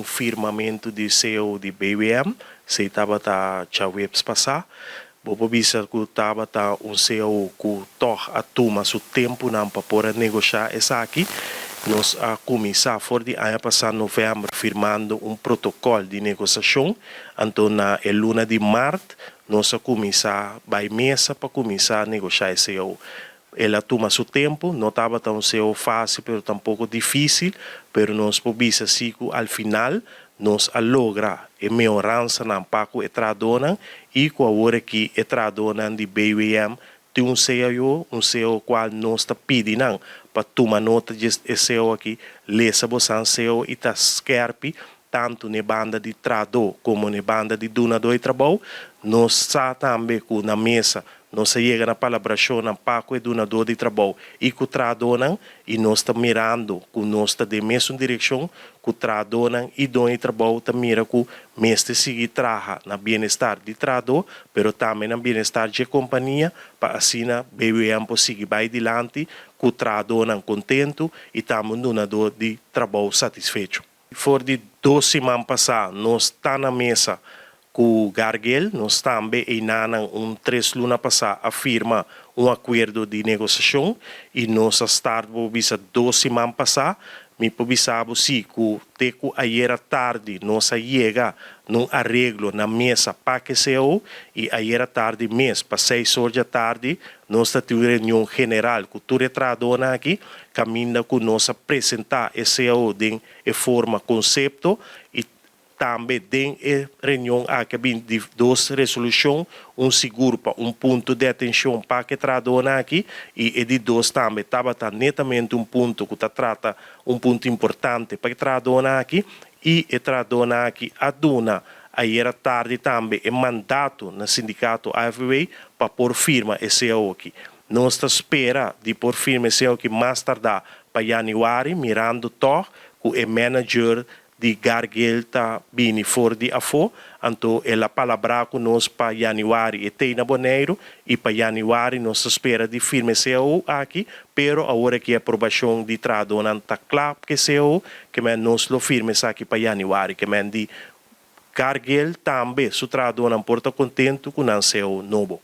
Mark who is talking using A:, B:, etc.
A: firmamento de CEO de BWM, se estava a webs passar. Bobo bisa que estava CEO que a tomar seu tempo para poder negociar essa aqui. Nós a começar for de ano passado novembro firmando protocolo de negociação. Então na luna de março nós a começar vai mesa para começar a negociar esse CEO. Ela toma seu tempo, não estava tão CEO fácil, mas tampouco difícil, mas nós podemos assim que ao final nós a logra a melhorança na paco etradona e com a hora que etradona de BWM tem CEO qual nós está pedindo para tomar nota de CEO aqui, lesa bosan CEO e tá skerpi tanto na banda de trado como na banda de donador de trabalho, nós está também na mesa. Nós chegamos na palabração na paco e donador de trabalho e que tradonan e nós está mirando que nós está de mesma direção que tradonan e dono de trabalho está mira que mestre seguir traja na bem-estar de trado, pero também na bem-estar de companhia para assim na BWM seguir vai adiante que tradonan contento e também donador de trabalho satisfeito. For de 2 semanas passadas, nós está na mesa com o Gargel, nós também ainda 3 lunas passadas afirma acordo de negociação e nós estamos 2 semanas passadas, me pobisabo sim que ayer à tarde nós chega num arreglo na mesa para que CEO e ayer à tarde mês para 6 horas da tarde nós temos reunião general com toda a tradona aqui caminha com nós apresentar esse CEO de forma conceito e também tem reunião aqui de 2 resoluções, seguro para ponto de atenção para que tradona aqui e de 2 também estava netamente ponto que trata ponto importante para que tradona aqui e tradona aqui aduna ayer à tarde também mandato no sindicato AFB para pôr firma esse aqui. Nós espera de pôr firma esse aqui mais tardar para janeiro, mirando to que o manager de Gargel está bem fora de afo, então ela palavra conosco para janeiro e tem na janeiro e para janeiro nós espera de firme CEO aqui, pero agora que a aprovação de tradona está claro que CEO que nós lo firme aqui para janeiro, que de Gargel também su tradona porta contento com o CEO novo.